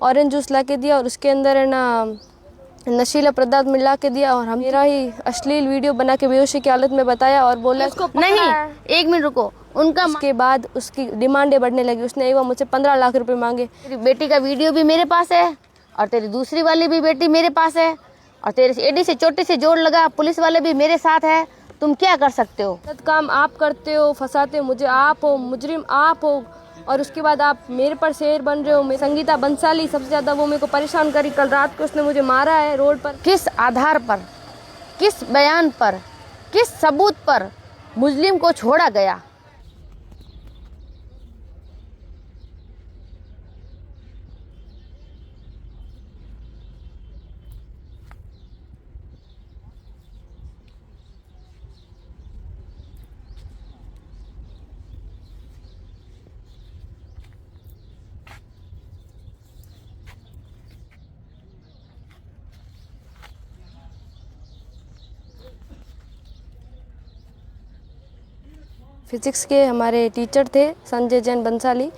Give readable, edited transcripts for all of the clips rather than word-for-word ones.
Orange juice ला के दिया और उसके अंदर है ना नशीला पदार्थ मिला के दिया और हम मेरा ही अश्लील वीडियो बना के बेहोशी की हालत में बताया और बोला नहीं, एक मिनट रुको। उनका उसके बाद उसकी डिमांडें बढ़ने लगी। उसने एक बार मुझसे 15 लाख रुपए मांगे। तेरी बेटी का वीडियो भी मेरे पास है और तेरी दूसरी वाली भी बेटी मेरे पास है और तेरे एडी से चोटी से जोड़ लगा पुलिस वाले भी मेरे साथ है। तुम क्या कर सकते हो? गलत काम आप करते हो, फंसाते हो मुझे, आप हो मुजरिम, आप हो। और उसके बाद आप मेरे पर शेर बन रहे हो। मैं संगीता बंसाली सबसे ज़्यादा वो मेरे को परेशान करी। कल रात को उसने मुझे मारा है रोड पर। किस आधार पर, किस बयान पर, किस सबूत पर मुस्लिम को छोड़ा गया? फिजिक्स के हमारे टीचर थे संजय जैन बंसाली।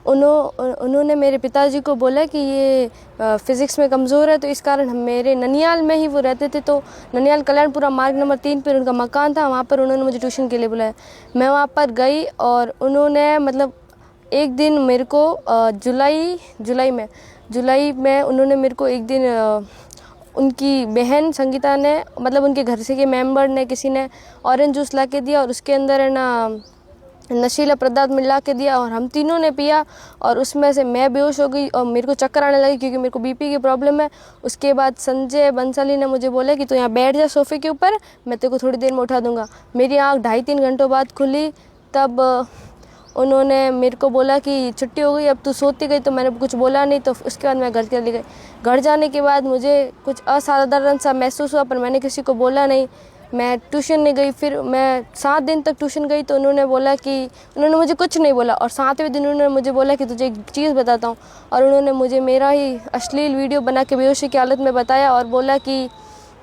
उन्होंने मेरे पिताजी को बोला कि ये फिज़िक्स में कमज़ोर है, तो इस कारण हम मेरे ननियाल में ही वो रहते थे, तो ननियाल कल्याणपुरा मार्ग नंबर 3 पर उनका मकान था। वहाँ पर उन्होंने मुझे ट्यूशन के लिए बुलाया। मैं वहाँ पर गई और उन्होंने मतलब एक दिन मेरे को जुलाई में उन्होंने मेरे को एक दिन उनकी बहन संगीता ने मतलब उनके घर से के मेंबर ने किसी ने ऑरेंज जूस ला के दिया और उसके अंदर है ना नशीला पदार्थ मिला के दिया और हम तीनों ने पिया और उसमें से मैं बेहोश हो गई और मेरे को चक्कर आने लगी क्योंकि मेरे को बीपी की प्रॉब्लम है। उसके बाद संजय बंसाली ने मुझे बोला कि तू यहाँ बैठ जा सोफ़े के ऊपर, मैं तेरे को थोड़ी देर में उठा दूँगा। मेरी आँख 2.5-3 घंटों बाद खुली। तब उन्होंने मेरे को बोला कि छुट्टी हो गई, अब तू सोती गई। तो मैंने कुछ बोला नहीं। तो उसके बाद मैं घर चली गई। घर जाने के बाद मुझे कुछ असाधारण सा महसूस हुआ, पर मैंने किसी को बोला नहीं। मैं ट्यूशन नहीं गई। फिर मैं 7 दिन तक ट्यूशन गई तो उन्होंने मुझे कुछ नहीं बोला और 7वें दिन उन्होंने मुझे बोला कि तुझे एक चीज़ बताता हूँ। और उन्होंने मुझे मेरा ही अश्लील वीडियो बना के बेहोशी की हालत में बताया और बोला कि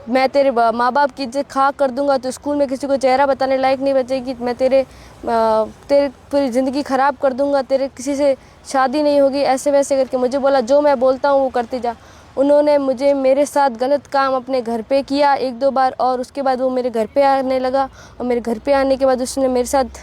मैं तेरे माँ बाप की इज्जत खाक कर दूंगा, तो स्कूल में किसी को चेहरा बताने लायक नहीं बचेगी, मैं तेरे पूरी ज़िंदगी ख़राब कर दूंगा, तेरे किसी से शादी नहीं होगी, ऐसे वैसे करके मुझे बोला जो मैं बोलता हूँ वो करती जा। उन्होंने मेरे साथ गलत काम अपने घर पे किया 1-2 बार और उसके बाद वो मेरे घर पे आने लगा और मेरे घर पे आने के बाद उसने मेरे साथ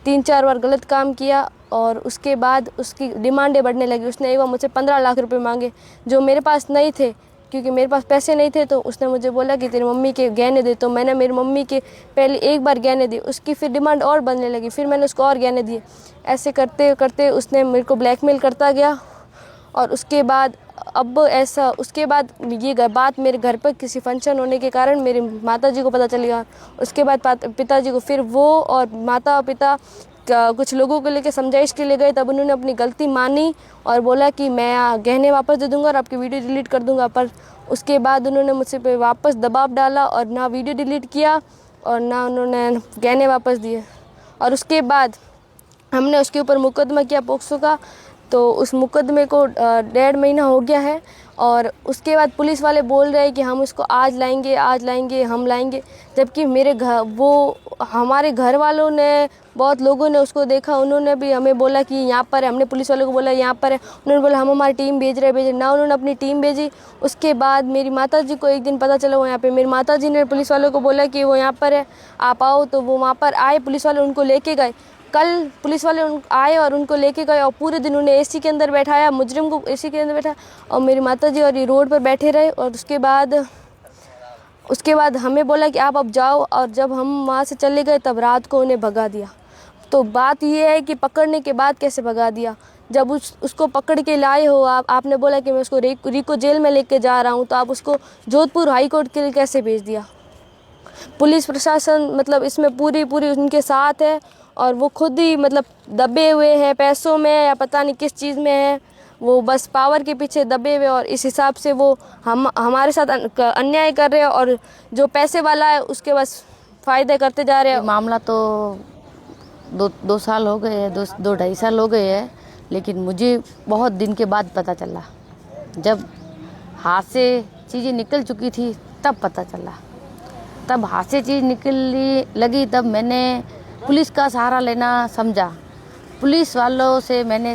3-4 बार गलत काम किया और उसके बाद उसकी डिमांडें बढ़ने लगी। उसने एक बार मुझसे 15 लाख रुपए मांगे जो मेरे पास नहीं थे, क्योंकि मेरे पास पैसे नहीं थे। तो उसने मुझे बोला कि तेरी मम्मी के गहने दे, तो मैंने मेरी मम्मी के पहले एक बार गहने दिए, उसकी फिर डिमांड और बढ़ने लगी, फिर मैंने उसको और गहने दिए। ऐसे करते करते उसने मेरे को ब्लैकमेल करता गया और उसके बाद उसके बाद ये बात मेरे घर पर किसी फंक्शन होने के कारण मेरे माताजी को पता चल गया। उसके बाद पिताजी को, फिर वो और माता पिता कुछ लोगों को लेकर समझाइश के लिए गए। तब उन्होंने अपनी गलती मानी और बोला कि मैं गहने वापस दे दूंगा और आपकी वीडियो डिलीट कर दूंगा। पर उसके बाद उन्होंने मुझसे पे वापस दबाव डाला और ना वीडियो डिलीट किया और ना उन्होंने गहने वापस दिए। और उसके बाद हमने उसके ऊपर मुकदमा किया पोक्सो का, तो उस मुकदमे को 1.5 महीना हो गया है। और उसके बाद पुलिस वाले बोल रहे हैं कि हम उसको आज लाएंगे, हम लाएंगे, जबकि हमारे घर वालों ने, बहुत लोगों ने उसको देखा। उन्होंने भी हमें बोला कि यहाँ पर है, हमने पुलिस वालों को बोला यहाँ पर है, उन्होंने बोला हम हमारी टीम भेज रहे ना, उन्होंने अपनी टीम भेजी। उसके बाद मेरी माताजी को एक दिन पता चला वो यहाँ पे, मेरी माताजी ने पुलिस वालों को बोला कि वो यहाँ पर है, आप आओ। तो वो वहाँ पर आए, पुलिस वाले उनको लेके गए। कल पुलिस वाले आए और उनको लेके गए और पूरे दिन उन्हें एसी के अंदर बैठाया, मुजरिम को एसी के अंदर बैठा और मेरी माताजी और ये रोड पर बैठे रहे। और उसके बाद हमें बोला कि आप अब जाओ, और जब हम वहाँ से चले गए तब रात को उन्हें भगा दिया। तो बात ये है कि पकड़ने के बाद कैसे भगा दिया, जब उसको पकड़ के लाए हो आपने बोला कि मैं उसको रिको जेल में लेके जा रहा हूँ, तो आप उसको जोधपुर हाई कोर्ट के लिए कैसे भेज दिया? पुलिस प्रशासन मतलब इसमें पूरी उनके साथ है और वो खुद ही मतलब दबे हुए हैं पैसों में या पता नहीं किस चीज़ में है, वो बस पावर के पीछे दबे हुए और इस हिसाब से वो हमारे साथ अन्याय कर रहे हैं और जो पैसे वाला है उसके बस फ़ायदे करते जा रहे हैं। मामला तो 2 साल हो गए हैं, 2-2.5 साल हो गए हैं, लेकिन मुझे बहुत दिन के बाद पता चला। जब हाथ से चीज़ें निकल चुकी थी तब पता चला, तब हाथ से चीज़ निकलने लगी, तब मैंने पुलिस का सहारा लेना समझा। पुलिस वालों से मैंने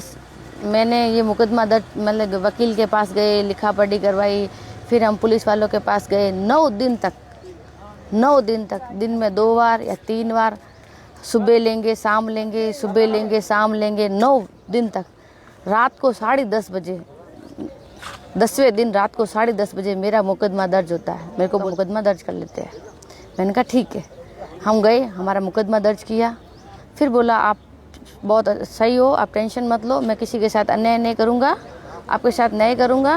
मैंने ये मुकदमा दर्ज मतलब वकील के पास गए, लिखा पढ़ी करवाई, फिर हम पुलिस वालों के पास गए। 9 दिन तक दिन में 2 बार या 3 बार, सुबह लेंगे शाम लेंगे, सुबह लेंगे शाम लेंगे, 9 दिन तक। रात को 10:30 बजे, 10वें दिन रात को 10:30 बजे मेरा मुकदमा दर्ज होता है। मेरे को मुकदमा दर्ज कर लेते हैं। मैंने कहा ठीक है। हम गए, हमारा मुकदमा दर्ज किया। फिर बोला आप बहुत सही हो, आप टेंशन मत लो, मैं किसी के साथ अन्याय नहीं करूँगा, आपके साथ नहीं करूँगा,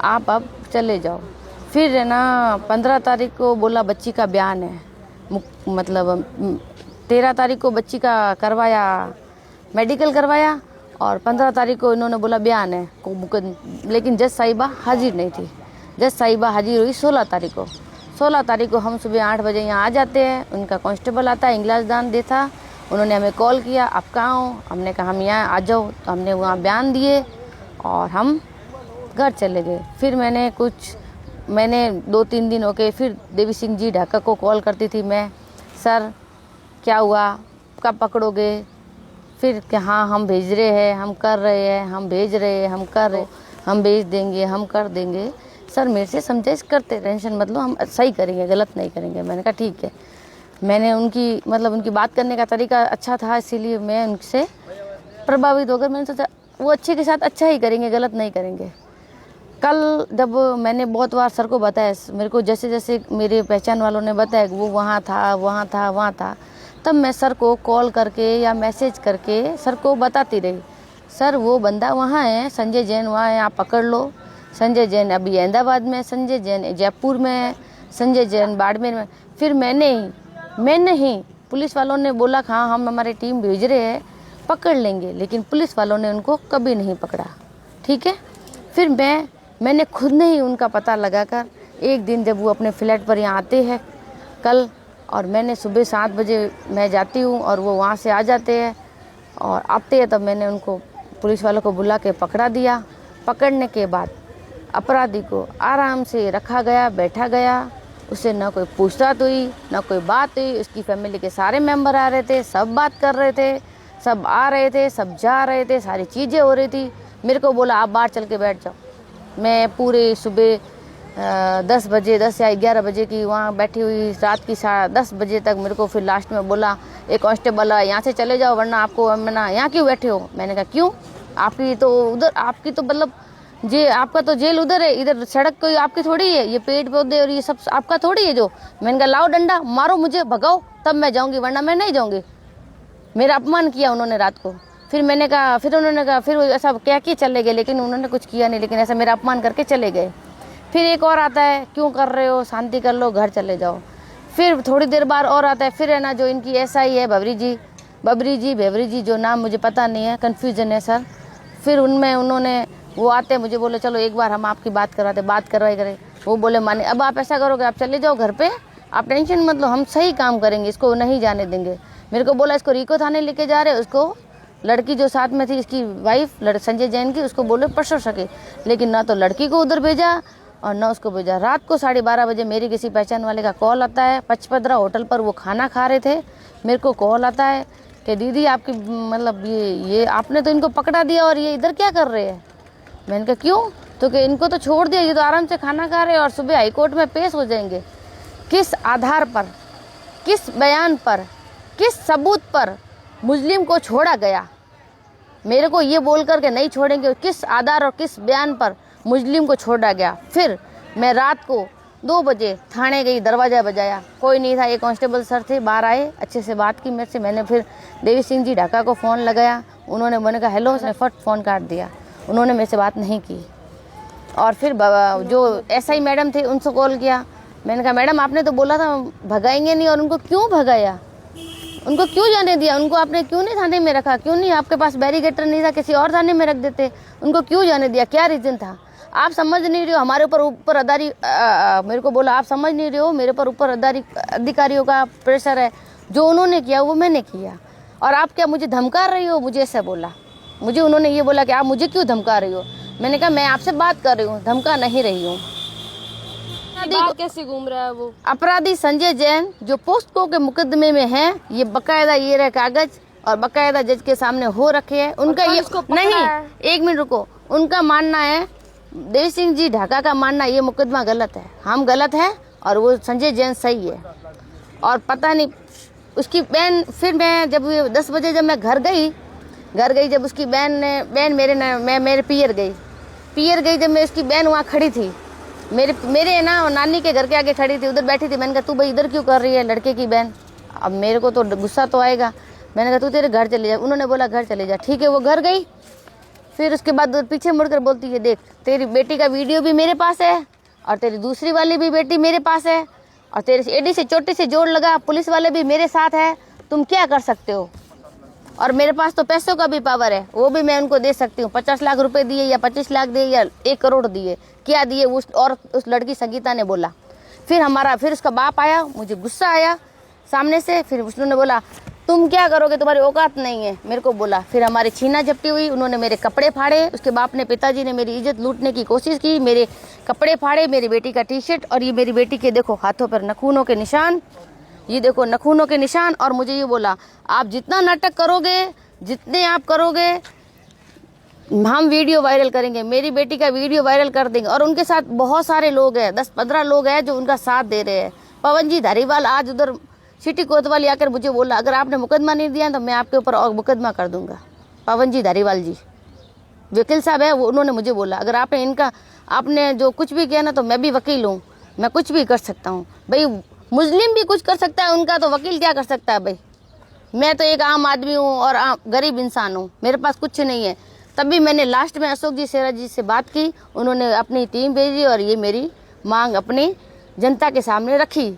आप अब चले जाओ। फिर है ना 15 तारीख को बोला बच्ची का बयान है, मतलब 13 तारीख को बच्ची का करवाया, मेडिकल करवाया, और 15 तारीख को इन्होंने बोला बयान है को मुकदमा। लेकिन जज साहिबा हाजिर नहीं थी। जज साहिबा हाजिर हुई 16 तारीख को। 16 तारीख को हम सुबह 8 बजे यहाँ आ जाते हैं। उनका कांस्टेबल आता है, इंग्लिश दान देता। उन्होंने हमें कॉल किया, आप कहाँ हो? हमने कहा हम यहाँ आ जाओ। तो हमने वहाँ बयान दिए और हम घर चले गए। फिर मैंने 2-3 दिन हो गए, फिर देवी सिंह जी ढाका को कॉल करती थी मैं, सर क्या हुआ, कब पकड़ोगे? फिर कि हाँ हम भेज रहे हैं, हम कर रहे हैं, हम भेज रहे हैं, हम कर रहे, हम भेज देंगे, हम कर देंगे। सर मेरे से समझाइश करते, टेंशन मतलब हम सही करेंगे, गलत नहीं करेंगे। मैंने कहा ठीक है। मैंने उनकी बात करने का तरीका अच्छा था, इसीलिए मैं उनसे प्रभावित होकर मैंने सोचा वो अच्छे के साथ अच्छा ही करेंगे, गलत नहीं करेंगे। कल जब मैंने बहुत बार सर को बताया, मेरे को जैसे जैसे मेरे पहचान वालों ने बताया कि वो वहाँ था, तब मैं सर को कॉल करके या मैसेज करके सर को बताती रही, सर वो बंदा वहाँ है, संजय जैन वहाँ है, आप पकड़ लो। संजय जैन अभी अहमदाबाद में, संजय जैन जयपुर में है, संजय जैन बाड़मेर में। फिर मैंने ही पुलिस वालों ने बोला हाँ हम हमारी टीम भेज रहे हैं, पकड़ लेंगे, लेकिन पुलिस वालों ने उनको कभी नहीं पकड़ा। ठीक है। फिर मैंने खुद ने ही उनका पता लगाकर एक दिन जब वो अपने फ्लैट पर यहाँ आते हैं कल, और मैंने सुबह 7 बजे मैं जाती हूँ और वो वहाँ से आ जाते हैं, और आते हैं तब मैंने उनको पुलिस वालों को बुला के पकड़ा दिया। पकड़ने के बाद अपराधी को आराम से रखा गया, बैठा गया, उससे ना कोई पूछताछ हुई, ना कोई बात हुई। उसकी फैमिली के सारे मेंबर आ रहे थे, सब बात कर रहे थे, सब आ रहे थे, सब जा रहे थे, सारी चीज़ें हो रही थी। मेरे को बोला आप बाहर चल के बैठ जाओ। मैं पूरे सुबह 10 बजे 10 या 11 बजे की वहाँ बैठी हुई, रात की 10 बजे तक। मेरे को फिर लास्ट में बोला एक कांस्टेबल यहाँ से चले जाओ वरना आपको, मैंने यहाँ क्यों बैठे हो? मैंने कहा क्यों, आपकी तो मतलब आपका तो जेल उधर है, इधर सड़क कोई आपकी थोड़ी है, ये पेड़ पौधे और ये सब आपका थोड़ी है जो। मैंने कहा लाओ डंडा मारो मुझे, भगाओ तब मैं जाऊँगी, वरना मैं नहीं जाऊँगी। मेरा अपमान किया उन्होंने रात को। फिर उन्होंने कहा फिर ऐसा क्या कि चले गए, लेकिन उन्होंने कुछ किया नहीं, लेकिन ऐसा मेरा अपमान करके चले गए। फिर एक और आता है, क्यों कर रहे हो, शांति कर लो, घर चले जाओ। फिर थोड़ी देर बाद और आता है, फिर है ना जो इनकी एसआई है बबरी जी जो नाम मुझे पता नहीं है, कन्फ्यूजन है सर। फिर उन्होंने वो आते मुझे बोले चलो एक बार हम आपकी बात करवाते, बात करवाई करे। वो बोले माने अब आप ऐसा करोगे, आप चले जाओ घर पे, आप टेंशन मत लो, हम सही काम करेंगे, इसको नहीं जाने देंगे। मेरे को बोला इसको रीको थाने लेके जा रहे, उसको लड़की जो साथ में थी इसकी वाइफ संजय जैन की, उसको बोले परसों सके, लेकिन ना तो लड़की को उधर भेजा और ना उसको भेजा। रात को 12:30 बजे मेरी किसी पहचान वाले का कॉल आता है, पचपदरा होटल पर वो खाना खा रहे थे। मेरे को कॉल आता है कि दीदी आपकी मतलब ये आपने तो इनको पकड़ा दिया और ये इधर क्या कर रहे हैं? मैंने कहा क्यों? तो कि इनको तो छोड़ दिया, ये तो आराम से खाना खा रहे हैं और सुबह हाईकोर्ट में पेश हो जाएंगे। किस आधार पर, किस बयान पर, किस सबूत पर मुस्लिम को छोड़ा गया? मेरे को ये बोल कर के नहीं छोड़ेंगे, किस आधार और किस बयान पर मुस्लिम को छोड़ा गया? फिर मैं रात को 2 बजे थाने गई, दरवाज़ा बजाया, कोई नहीं था। एक कांस्टेबल सर थे, बाहर आए, अच्छे से बात की मेरे से। मैंने फिर देवी सिंह जी ढाका को फ़ोन लगाया, मैंने कहा हेलो, उसने फट फ़ोन काट दिया, उन्होंने मेरे से बात नहीं की। और फिर जो एसआई मैडम थे उनसे कॉल किया, मैंने कहा मैडम आपने तो बोला था भगाएंगे नहीं, और उनको क्यों भगाया? उनको क्यों जाने दिया? उनको आपने क्यों नहीं थाने में रखा? क्यों नहीं, आपके पास बैरिकेटर नहीं था, किसी और थाने में रख देते? उनको क्यों जाने दिया? क्या रीज़न था? आप समझ नहीं रहे हो, हमारे ऊपर मेरे को बोला आप समझ नहीं रहे हो, मेरे ऊपर अधिकारियों का प्रेशर है, जो उन्होंने किया वो मैंने किया, और आप क्या मुझे धमका रही हो? मुझे ऐसा बोला। मुझे उन्होंने ये बोला कि आप मुझे क्यों धमका रही हो? मैंने कहा मैं आपसे बात कर रही हूँ, धमका नहीं रही हूँ। कैसे घूम रहा है वो अपराधी संजय जैन जो पोस्को के मुकदमे में है, ये बकायदा ये रहे कागज, और बाकायदा जज के सामने हो रखे हैं। उनका ये नहीं, एक मिनट रुको, उनका मानना है, देव सिंह जी ढाका का मानना ये मुकदमा गलत है, हम गलत है और वो संजय जैन सही है। और पता नहीं उसकी बहन, फिर मैं जब 10 बजे जब मैं घर गई जब उसकी बहन मैं मेरे पियर गई जब मैं उसकी बहन वहाँ खड़ी थी, मेरे ना नानी के घर के आगे खड़ी थी, उधर बैठी थी। मैंने कहा तू भाई इधर क्यों कर रही है, लड़के की बहन। अब मेरे को तो गुस्सा तो आएगा, मैंने कहा तू तेरे घर चले जा। उन्होंने बोला घर चले जा, ठीक है, वो घर गई। फिर उसके बाद पीछे मुड़कर बोलती है देख तेरी बेटी का वीडियो भी मेरे पास है और तेरी दूसरी वाली भी बेटी मेरे पास है और तेरे एडी से चोटी से जोड़ लगा, पुलिस वाले भी मेरे साथ है, तुम क्या कर सकते हो। और मेरे पास तो पैसों का भी पावर है, वो भी मैं उनको दे सकती हूँ। 50 लाख रुपए दिए या 25 लाख दिए या 1 करोड़ दिए, क्या दिए उस लड़की संगीता ने बोला। फिर उसका बाप आया, मुझे गुस्सा आया सामने से। फिर उसने बोला तुम क्या करोगे, तुम्हारी औकात नहीं है, मेरे को बोला। फिर हमारी छीना झपटी हुई, उन्होंने मेरे कपड़े फाड़े, उसके बाप ने, पिताजी ने मेरी इज्जत लूटने की कोशिश की, मेरे कपड़े फाड़े, मेरी बेटी का टी-शर्ट। और ये मेरी बेटी के देखो हाथों पर नखूनों के निशान, ये देखो नखूनों के निशान। और मुझे ये बोला आप जितना नाटक करोगे, जितने आप करोगे, हम वीडियो वायरल करेंगे, मेरी बेटी का वीडियो वायरल कर देंगे। और उनके साथ बहुत सारे लोग हैं, 10-15 लोग हैं जो उनका साथ दे रहे हैं। पवन जी धारीवाल आज उधर सिटी कोतवाली आकर मुझे बोला अगर आपने मुकदमा नहीं दिया तो मैं आपके ऊपर और मुकदमा कर दूंगा। पवन जी धारीवाल जी वकील साहब है, वो उन्होंने मुझे बोला अगर आपने जो कुछ भी किया ना तो मैं भी वकील हूँ, मैं कुछ भी कर सकता हूँ। भाई मुस्लिम भी कुछ कर सकता है, उनका तो वकील क्या कर सकता है भाई। मैं तो एक आम आदमी हूँ और गरीब इंसान हूँ, मेरे पास कुछ नहीं है। तभी मैंने लास्ट में अशोक जी सेरा जी से बात की, उन्होंने अपनी टीम भेजी और ये मेरी मांग अपनी जनता के सामने रखी।